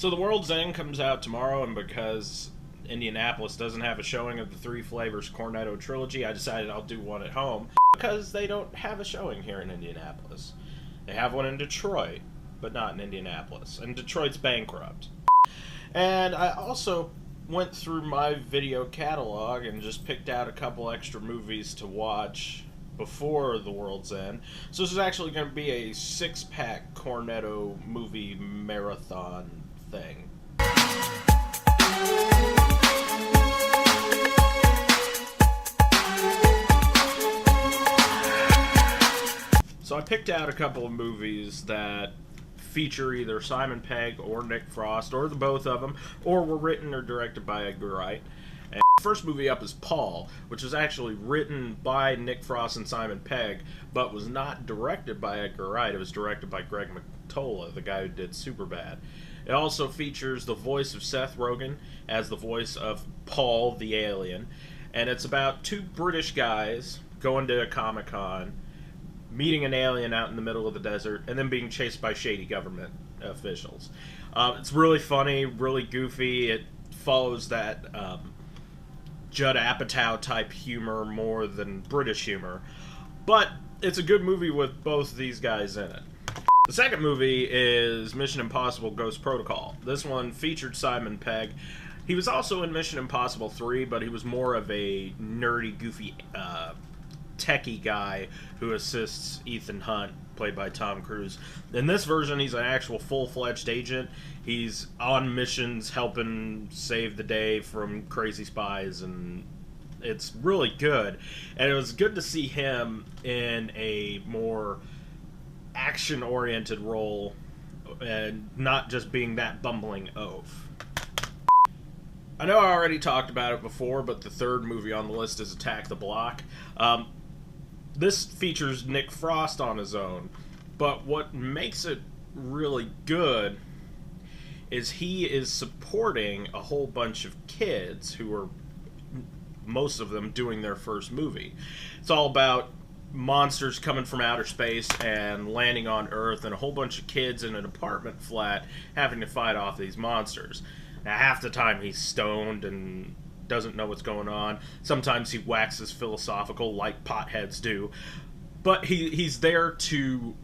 So The World's End comes out tomorrow, and because Indianapolis doesn't have a showing of the Three Flavours Cornetto Trilogy, I decided I'll do one at home because they don't have a showing here in Indianapolis. They have one in Detroit, but not in Indianapolis, and Detroit's bankrupt. And I also went through my video catalog and just picked out a couple extra movies to watch before The World's End. So this is actually going to be a 6-pack Cornetto movie marathon thing. So I picked out a couple of movies that feature either Simon Pegg or Nick Frost, or the both of them, or were written or directed by Edgar Wright. And the first movie up is Paul, which was actually written by Nick Frost and Simon Pegg, but was not directed by Edgar Wright. It was directed by Greg Mottola, the guy who did Superbad. It also features the voice of Seth Rogen as the voice of Paul the alien, and it's about two British guys going to a Comic-Con, meeting an alien out in the middle of the desert, and then being chased by shady government officials. It's really funny, really goofy. It follows that Judd Apatow type humor more than British humor. But it's a good movie with both these guys in it. The second movie is Mission Impossible Ghost Protocol. This one featured Simon Pegg. He was also in Mission Impossible 3, but he was more of a nerdy, goofy techie guy who assists Ethan Hunt, played by Tom Cruise. In this version, he's an actual full-fledged agent. He's on missions helping save the day from crazy spies, and it's really good. And it was good to see him in a more action-oriented role and not just being that bumbling oaf. I know I already talked about it before, but the third movie on the list is Attack the Block. This features Nick Frost on his own, but what makes it really good is he is supporting a whole bunch of kids who are, most of them, doing their first movie. It's all about monsters coming from outer space and landing on Earth, and a whole bunch of kids in an apartment flat having to fight off these monsters. Now, half the time he's stoned and doesn't know what's going on. Sometimes he waxes philosophical like potheads do. But he's there to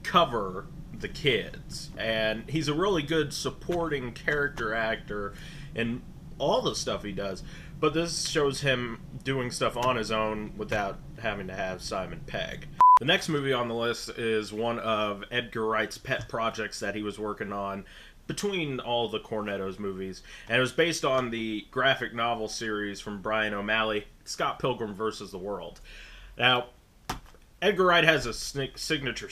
cover the kids. And he's a really good supporting character actor in all the stuff he does. But this shows him doing stuff on his own without having to have Simon Pegg. The next movie on the list is one of Edgar Wright's pet projects that he was working on between all the Cornetto's movies, and it was based on the graphic novel series from Brian O'Malley, Scott Pilgrim vs. the World. Now, Edgar Wright has a signature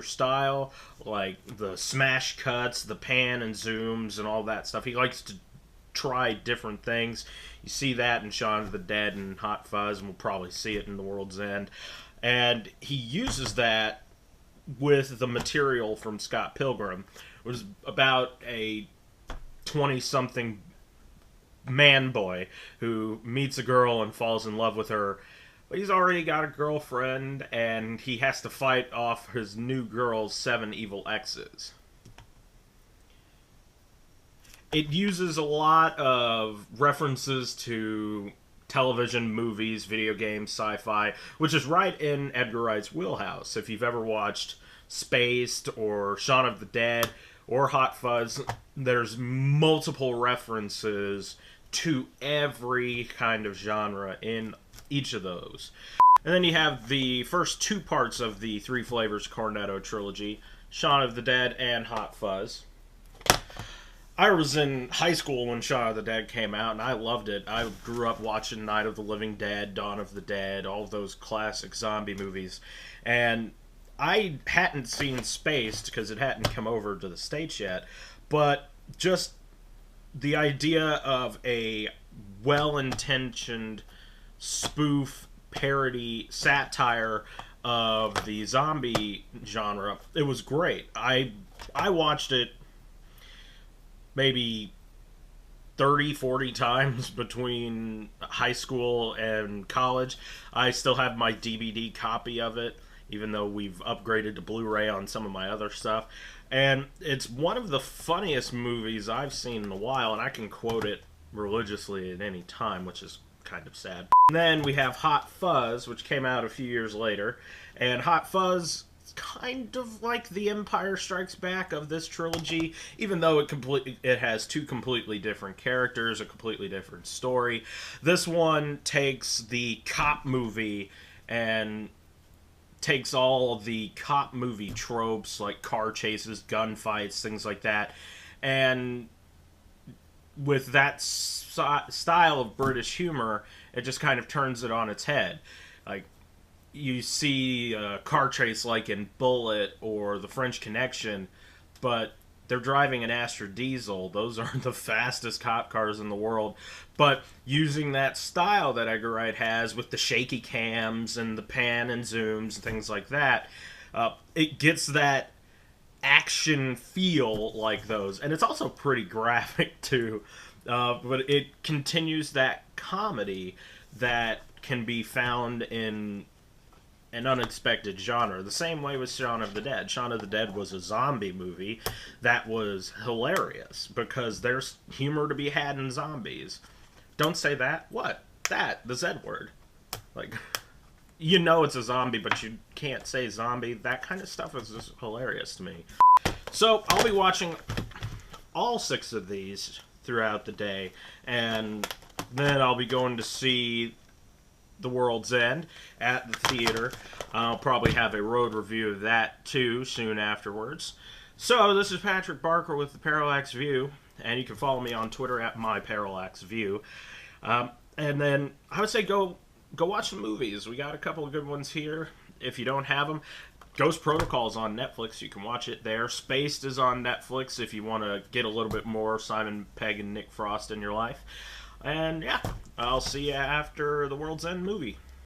style, like the smash cuts, the pan and zooms, and all that stuff. He likes to try different things. You see that in Shaun of the Dead and Hot Fuzz, and we'll probably see it in The World's End. And he uses that with the material from Scott Pilgrim. It was about a 20-something man boy who meets a girl and falls in love with her, but he's already got a girlfriend, and he has to fight off his new girl's 7 evil exes. It uses a lot of references to television, movies, video games, sci-fi, which is right in Edgar Wright's wheelhouse. If you've ever watched Spaced or Shaun of the Dead or Hot Fuzz, there's multiple references to every kind of genre in each of those. And then you have the first 2 parts of the Three Flavours Cornetto Trilogy, Shaun of the Dead and Hot Fuzz. I was in high school when Shaun of the Dead came out, and I loved it. I grew up watching Night of the Living Dead, Dawn of the Dead, all of those classic zombie movies. And I hadn't seen Spaced because it hadn't come over to the States yet, but just the idea of a well-intentioned spoof, parody, satire of the zombie genre, it was great. I watched it maybe 30, 40 times between high school and college. I still have my DVD copy of it. even though we've upgraded to Blu-ray on some of my other stuff. And it's one of the funniest movies I've seen in a while, and I can quote it religiously at any time, which is kind of sad. And then we have Hot Fuzz, which came out a few years later, and Hot Fuzz is kind of like The Empire Strikes Back of this trilogy, even though it has two completely different characters, a completely different story. This one takes the cop movie and takes all of the cop movie tropes like car chases, gunfights, things like that, and with that style of British humor, it just kind of turns it on its head. Like, you see a car chase like in Bullet or The French Connection, but they're driving an Astra Diesel. Those aren't the fastest cop cars in the world. But using that style that Edgar Wright has with the shaky cams and the pan and zooms and things like that, it gets that action feel like those. And it's also pretty graphic, too. But it continues that comedy that can be found in an unexpected genre. The same way with Shaun of the Dead. Shaun of the Dead was a zombie movie that was hilarious because there's humor to be had in zombies. Don't say that. What? That. The Z word. Like, you know it's a zombie, but you can't say zombie. That kind of stuff is just hilarious to me. So, I'll be watching all 6 of these throughout the day, and then I'll be going to see The World's End at the theater. I'll probably have a road review of that too soon afterwards. So this is Patrick Barker with the Parallax View, and you can follow me on Twitter at myparallaxview. And then I would say go watch the movies. We got a couple of good ones here. If you don't have them, Ghost Protocol's on Netflix. You can watch it there. Spaced is on Netflix if you want to get a little bit more Simon Pegg and Nick Frost in your life. And yeah, I'll see you after The World's End movie.